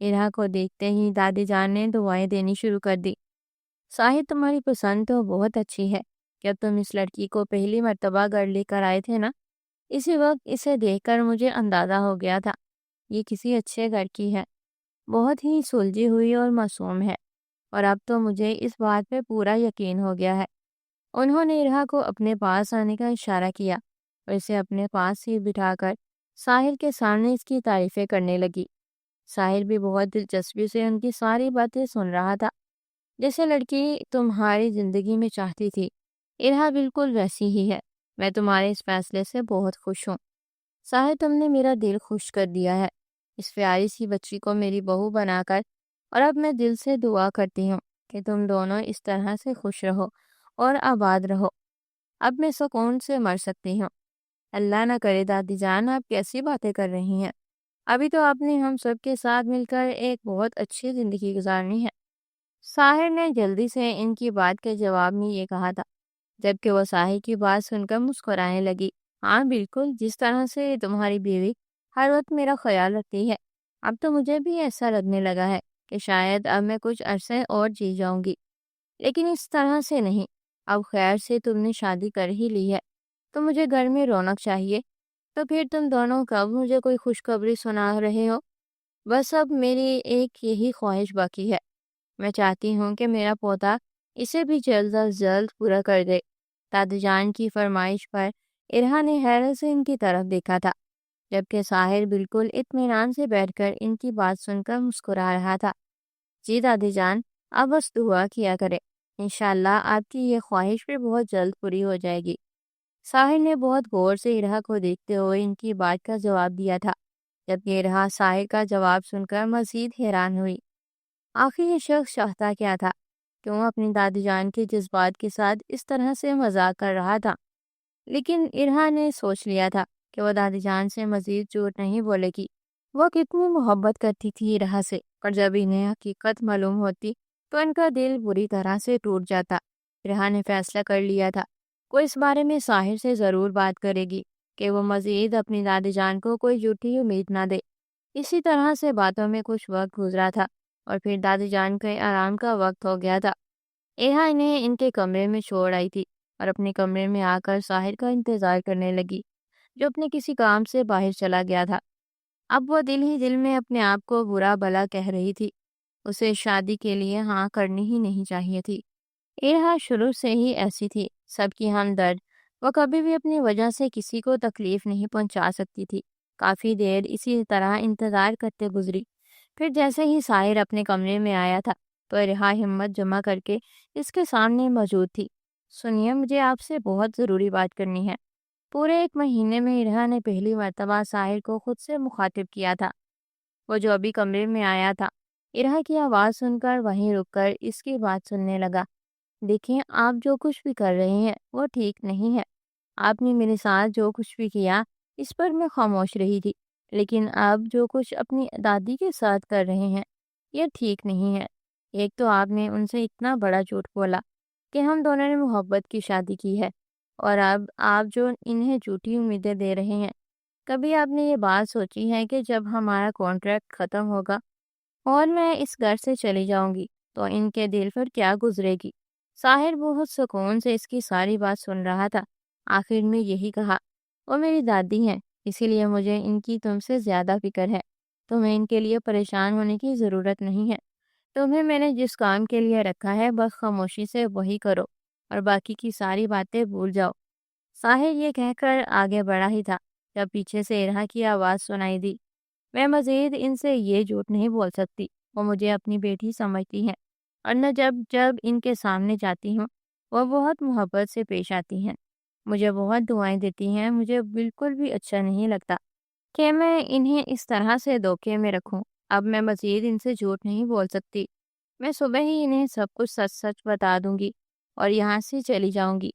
ارہا کو دیکھتے ہی دادی جان نے دعائیں دینی شروع کر دی۔ ساحر تمہاری پسند تو بہت اچھی ہے، جب تم اس لڑکی کو پہلی مرتبہ گھر لے کر آئے تھے نا، اسی وقت اسے دیکھ کر مجھے اندازہ ہو گیا تھا یہ کسی اچھے گھر کی ہے، بہت ہی سلجھی ہوئی اور معصوم ہے، اور اب تو مجھے اس بات پہ پورا یقین ہو گیا ہے۔ انہوں نے ارہا کو اپنے پاس آنے کا اشارہ کیا اور اسے اپنے پاس ہی بٹھا کر ساحر کے سامنے اس کی تعریفیں کرنے لگی۔ ساحر بھی بہت دلچسپی سے ان کی ساری باتیں سن رہا تھا۔ جیسے لڑکی تمہاری زندگی میں چاہتی تھی، ارہا بالکل ویسی ہی ہے۔ میں تمہارے اس فیصلے سے بہت خوش ہوں۔ ساحر تم نے میرا دل خوش کر دیا ہے، اس پیاری سی بچی کو میری بہو بنا کر، اور اب میں دل سے دعا کرتی ہوں کہ تم دونوں اس طرح سے خوش رہو اور آباد رہو۔ اب میں سکون سے مر سکتی ہوں۔ اللہ نہ کرے دادی جان، آپ کیسی باتیں کر رہی ہیں؟ ابھی تو آپ نے ہم سب کے ساتھ مل کر ایک بہت اچھی زندگی گزارنی ہے۔ ساحر نے جلدی سے ان کی بات کے جواب میں یہ کہا تھا، جبکہ وہ ساحر کی بات سن کر مسکرانے لگی۔ ہاں بالکل، جس طرح سے تمہاری بیوی ہر وقت میرا خیال رکھتی ہے، اب تو مجھے بھی ایسا لگنے لگا ہے کہ شاید اب میں کچھ عرصے اور جی جاؤں گی، لیکن اس طرح سے نہیں۔ اب خیر سے تم نے شادی کر ہی لی ہے تو مجھے گھر میں رونق چاہیے۔ تو پھر تم دونوں کب مجھے کوئی خوشخبری سنا رہے ہو؟ بس اب میری ایک یہی خواہش باقی ہے۔ میں چاہتی ہوں کہ میرا پوتا اسے بھی جلد از جلد پورا کر دے۔ دادی جان کی فرمائش پر ارہا نے حیرت سے ان کی طرف دیکھا تھا، جبکہ ساحر بالکل اطمینان سے بیٹھ کر ان کی بات سن کر مسکرا رہا تھا۔ جی دادی جان، آپ بس دعا کیا کرے، انشاءاللہ آپ کی یہ خواہش بھی بہت جلد پوری ہو جائے گی۔ ساحر نے بہت غور سے ارہا کو دیکھتے ہوئے ان کی بات کا جواب دیا تھا، جبکہ ارہا ساحر کا جواب سن کر مزید حیران ہوئی۔ آخر یہ شخص چاہتا کیا تھا؟ کیوں اپنی دادی جان کے جذبات کے ساتھ اس طرح سے مذاق کر رہا تھا؟ لیکن ارہا نے سوچ لیا تھا کہ وہ دادی جان سے مزید جھوٹ نہیں بولے گی۔ وہ کتنی محبت کرتی تھی ارہا سے، اور جب انہیں حقیقت معلوم ہوتی تو ان کا دل بری طرح سے ٹوٹ جاتا۔ ارہا نے فیصلہ کر لیا تھا وہ اس بارے میں ساحر سے ضرور بات کرے گی کہ وہ مزید اپنی دادی جان کو کوئی جھوٹی امید نہ دے۔ اسی طرح سے باتوں میں کچھ وقت گزرا تھا اور پھر دادی جان کے آرام کا وقت ہو گیا تھا۔ ارہا انہیں ان کے کمرے میں چھوڑ آئی تھی اور اپنے کمرے میں آ کر ساحر کا انتظار کرنے لگی، جو اپنے کسی کام سے باہر چلا گیا تھا۔ اب وہ دل ہی دل میں اپنے آپ کو برا بھلا کہہ رہی تھی، اسے شادی کے لیے ہاں کرنی ہی نہیں چاہیے تھی۔ ارہا شروع سے ہی ایسی تھی، سب کی ہمدرد۔ وہ کبھی بھی اپنی وجہ سے کسی کو تکلیف نہیں پہنچا سکتی تھی۔ کافی دیر اسی طرح انتظار کرتے گزری، پھر جیسے ہی ساحر اپنے کمرے میں آیا تھا تو ارہا ہمت جمع کر کے اس کے سامنے موجود تھی۔ سنیے، مجھے آپ سے بہت ضروری بات کرنی ہے۔ پورے 1 مہینے میں ارہا نے پہلی مرتبہ ساحر کو خود سے مخاطب کیا تھا، وہ جو ابھی کمرے میں آیا تھا۔ ارہا کی آواز سن کر وہیں رک کر اس کی بات سننے لگا۔ دیکھیں، آپ جو کچھ بھی کر رہے ہیں وہ ٹھیک نہیں ہے۔ آپ نے میرے ساتھ جو کچھ بھی کیا اس پر میں خاموش رہی تھی، لیکن آپ جو کچھ اپنی دادی کے ساتھ کر رہے ہیں یہ ٹھیک نہیں ہے۔ ایک تو آپ نے ان سے اتنا بڑا جھوٹ بولا کہ ہم دونوں نے محبت کی شادی کی ہے، اور اب آپ جو انہیں جھوٹی امیدیں دے رہے ہیں۔ کبھی آپ نے یہ بات سوچی ہے کہ جب ہمارا کانٹریکٹ ختم ہوگا اور میں اس گھر سے چلی جاؤں گی تو ان کے دل پر کیا گزرے گی؟ ساحر بہت سکون سے اس کی ساری بات سن رہا تھا۔ آخر میں یہی کہا، وہ میری دادی ہیں، اسی لیے مجھے ان کی تم سے زیادہ فکر ہے۔ تمہیں ان کے لیے پریشان ہونے کی ضرورت نہیں ہے۔ تمہیں میں نے جس کام کے لیے رکھا ہے بس خاموشی سے وہی کرو اور باقی کی ساری باتیں بھول جاؤ۔ ساحر یہ کہہ کر آگے بڑھا ہی تھا جب پیچھے سے ارہا کی آواز سنائی دی۔ میں مزید ان سے یہ جھوٹ نہیں بول سکتی، وہ مجھے اپنی بیٹی سمجھتی ہیں، اور نہ جب جب ان کے سامنے جاتی ہوں وہ بہت محبت سے پیش آتی ہیں، مجھے بہت دعائیں دیتی ہیں۔ مجھے بالکل بھی اچھا نہیں لگتا کہ میں انہیں اس طرح سے دھوکے میں رکھوں۔ اب میں مزید ان سے جھوٹ نہیں بول سکتی۔ میں صبح ہی انہیں سب کچھ سچ سچ بتا دوں گی اور یہاں سے چلی جاؤں گی۔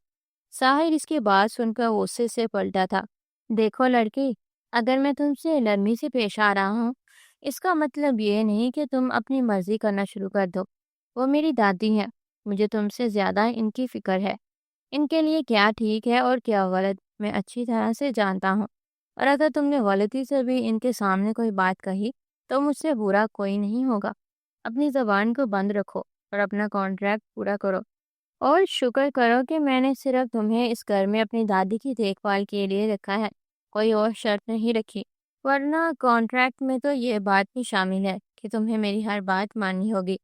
ساحر اس کی بات سن کر غصے سے پلٹا تھا۔ دیکھو لڑکی، اگر میں تم سے نرمی سے پیش آ رہا ہوں اس کا مطلب یہ نہیں کہ تم اپنی مرضی کرنا شروع کر دو۔ وہ میری دادی ہیں، مجھے تم سے زیادہ ان کی فکر ہے۔ ان کے لیے کیا ٹھیک ہے اور کیا غلط میں اچھی طرح سے جانتا ہوں، اور اگر تم نے غلطی سے بھی ان کے سامنے کوئی بات کہی تو مجھ سے برا کوئی نہیں ہوگا۔ اپنی زبان کو بند رکھو اور اپنا کانٹریکٹ پورا کرو، اور شکر کرو کہ میں نے صرف تمہیں اس گھر میں اپنی دادی کی دیکھ بھال کے لیے رکھا ہے، کوئی اور شرط نہیں رکھی، ورنہ کانٹریکٹ میں تو یہ بات بھی شامل ہے کہ تمہیں میری ہر بات ماننی ہوگی،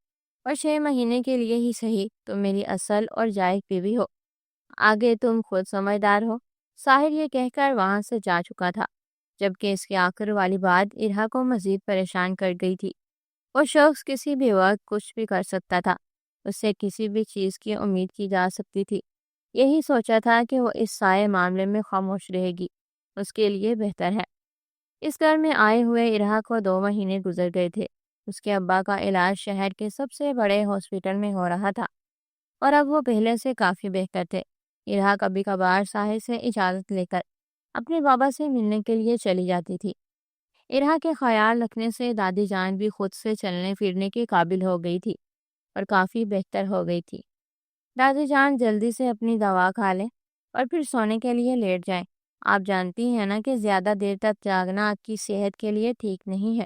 اور 6 مہینے کے لیے ہی صحیح تم میری اصل اور جائز بیوی ہو۔ آگے تم خود سمجھدار ہو۔ ساحر یہ کہہ کر وہاں سے جا چکا تھا، جبکہ اس کی آخر والی بات ارہا کو مزید پریشان کر گئی تھی۔ وہ شخص کسی بھی وقت کچھ بھی کر سکتا تھا، اس سے کسی بھی چیز کی امید کی جا سکتی تھی۔ یہی سوچا تھا کہ وہ اس سارے معاملے میں خاموش رہے گی، اس کے لیے بہتر ہے۔ اس گھر میں آئے ہوئے ارہا کو 2 مہینے گزر گئے تھے۔ اس کے ابا کا علاج شہر کے سب سے بڑے ہاسپٹل میں ہو رہا تھا، اور اب وہ پہلے سے کافی بہتر تھے۔ ارہا کبھی کبھار ساحر سے اجازت لے کر اپنے بابا سے ملنے کے لیے چلی جاتی تھی۔ ارہا کے خیال رکھنے سے دادی جان بھی خود سے چلنے پھرنے کے قابل ہو گئی تھی اور کافی بہتر ہو گئی تھی۔ دادی جان جلدی سے اپنی دوا کھا لیں اور پھر سونے کے لیے لیٹ جائیں۔ آپ جانتی ہیں نا کہ زیادہ دیر تک جاگنا آپ کی صحت کے لیے ٹھیک نہیں ہے۔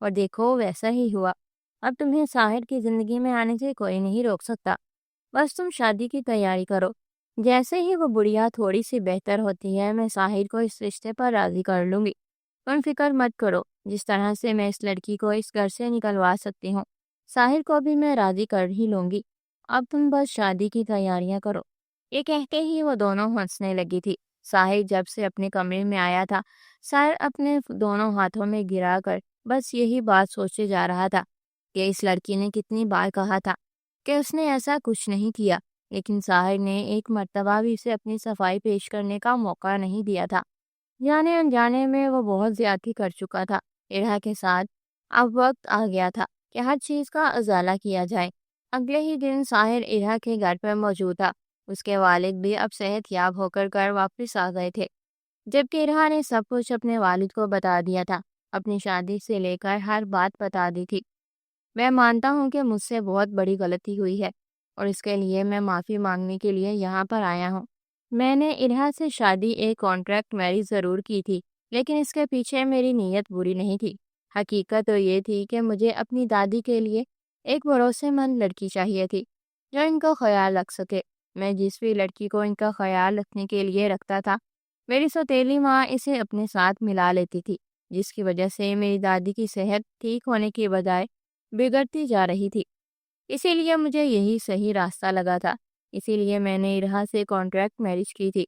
اور دیکھو ویسا ہی ہوا۔ اب تمہیں ساحر کی زندگی میں آنے سے کوئی نہیں روک سکتا، بس تم شادی کی تیاری کرو۔ جیسے ہی وہ بڑھیا تھوڑی سی بہتر ہوتی ہے، میں ساحر کو اس رشتے پر راضی کر لوں گی۔ تم فکر مت کرو، جس طرح سے میں اس لڑکی کو اس گھر سے نکلوا سکتی ہوں، ساحر کو بھی میں راضی کر ہی لوں گی۔ اب تم بس شادی کی تیاریاں کرو۔ یہ کہتے ہی وہ دونوں ہنسنے لگی تھی۔ ساحر جب سے اپنے کمرے میں آیا تھا، سر اپنے دونوں ہاتھوں میں گرا کر بس یہی بات سوچے جا رہا تھا کہ اس لڑکی نے کتنی بار کہا تھا کہ اس نے ایسا کچھ نہیں کیا، لیکن ساحر نے ایک مرتبہ بھی اسے اپنی صفائی پیش کرنے کا موقع نہیں دیا تھا۔ جانے انجانے میں وہ بہت زیادتی کر چکا تھا ارہا کے ساتھ۔ اب وقت آ گیا تھا کہ ہر چیز کا ازالہ کیا جائے۔ اگلے ہی دن ساحر ارہا کے گھر پر موجود تھا۔ اس کے والد بھی اب صحت یاب ہو کر واپس آ گئے تھے، جبکہ ارہا نے سب کچھ اپنے والد کو بتا دیا تھا، اپنی شادی سے لے کر ہر بات بتا دی تھی۔ میں مانتا ہوں کہ مجھ سے بہت بڑی غلطی ہوئی ہے اور اس کے لیے میں معافی مانگنے کے لیے یہاں پر آیا ہوں۔ میں نے ارہا سے شادی ایک کانٹریکٹ میرج ضرور کی تھی، لیکن اس کے پیچھے میری نیت بری نہیں تھی۔ حقیقت تو یہ تھی کہ مجھے اپنی دادی کے لیے ایک بھروسے مند لڑکی چاہیے تھی جو ان کا خیال رکھ سکے۔ میں جس بھی لڑکی کو ان کا خیال رکھنے کے لیے رکھتا تھا، میری سوتیلی ماں اسے اپنے ساتھ ملا لیتی تھی، جس کی وجہ سے میری دادی کی صحت ٹھیک ہونے کی بجائے بگڑتی جا رہی تھی۔ اسی لیے مجھے یہی صحیح راستہ لگا تھا۔ اسی لیے میں نے ارہا سے کانٹریکٹ میرج کی تھی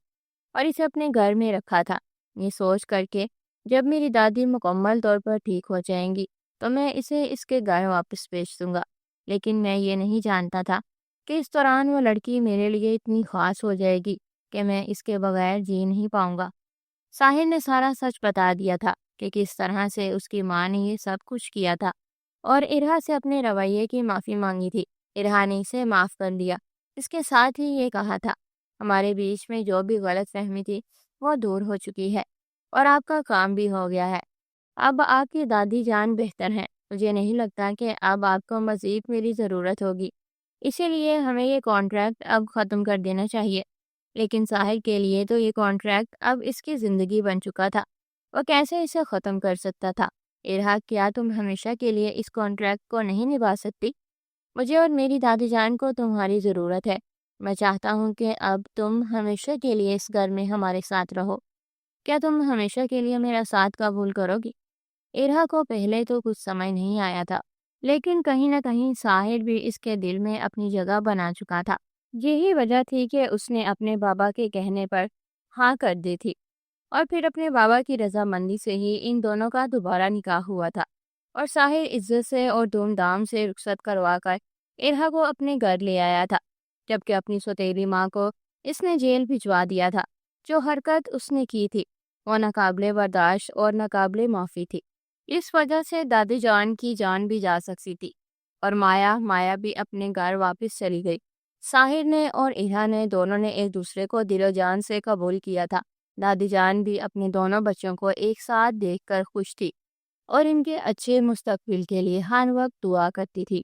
اور اسے اپنے گھر میں رکھا تھا، یہ سوچ کر کے جب میری دادی مکمل طور پر ٹھیک ہو جائیں گی تو میں اسے اس کے گھر واپس بھیج دوں گا۔ لیکن میں یہ نہیں جانتا تھا کہ اس دوران وہ لڑکی میرے لیے اتنی خاص ہو جائے گی کہ میں اس کے بغیر جی نہیں پاؤں گا۔ ساحر نے سارا سچ بتا دیا تھا کہ کس طرح سے اس کی ماں نے یہ سب کچھ کیا تھا اور ارہا سے اپنے رویے کی معافی مانگی تھی۔ ارہا نے اسے معاف کر دیا۔ اس کے ساتھ ہی یہ کہا تھا، ہمارے بیچ میں جو بھی غلط فہمی تھی وہ دور ہو چکی ہے اور آپ کا کام بھی ہو گیا ہے۔ اب آپ کی دادی جان بہتر ہیں۔ مجھے نہیں لگتا کہ اب آپ کو مزید میری ضرورت ہوگی، اسی لیے ہمیں یہ کانٹریکٹ اب ختم کر دینا چاہیے۔ لیکن ساحر کے لیے تو یہ کانٹریکٹ اب اس کی زندگی بن چکا تھا، وہ کیسے اسے ختم کر سکتا تھا؟ ارہا، کیا تم ہمیشہ کے لیے اس کانٹریکٹ کو نہیں نبھا سکتی؟ مجھے اور میری دادی جان کو تمہاری ضرورت ہے۔ میں چاہتا ہوں کہ اب تم ہمیشہ کے لیے اس گھر میں ہمارے ساتھ رہو۔ کیا تم ہمیشہ کے لیے میرا ساتھ قبول کرو گی؟ ارہا کو پہلے تو کچھ سمجھ نہیں آیا تھا، لیکن کہیں نہ کہیں ساحر بھی اس کے دل میں اپنی جگہ بنا چکا تھا۔ یہی وجہ تھی کہ اس نے اپنے بابا کے کہنے پر ہاں کر دی تھی اور پھر اپنے بابا کی رضامندی سے ہی ان دونوں کا دوبارہ نکاح ہوا تھا اور ساحر عزت سے اور دھوم دھام سے رخصت کروا کر ارہا کو اپنے گھر لے آیا تھا، جبکہ اپنی سوتیلی ماں کو اس نے جیل بھجوا دیا تھا۔ جو حرکت اس نے کی تھی وہ ناقابل برداشت اور ناقابل معافی تھی۔ اس وجہ سے دادی جان کی جان بھی جا سکتی تھی اور مایا بھی اپنے گھر واپس چلی گئی۔ ساحر نے اور ارہا نے دونوں نے ایک دوسرے کو دل و جان سے قبول کیا تھا۔ دادی جان بھی اپنے دونوں بچوں کو ایک ساتھ دیکھ کر خوش تھی اور ان کے اچھے مستقبل کے لیے ہر وقت دعا کرتی تھی۔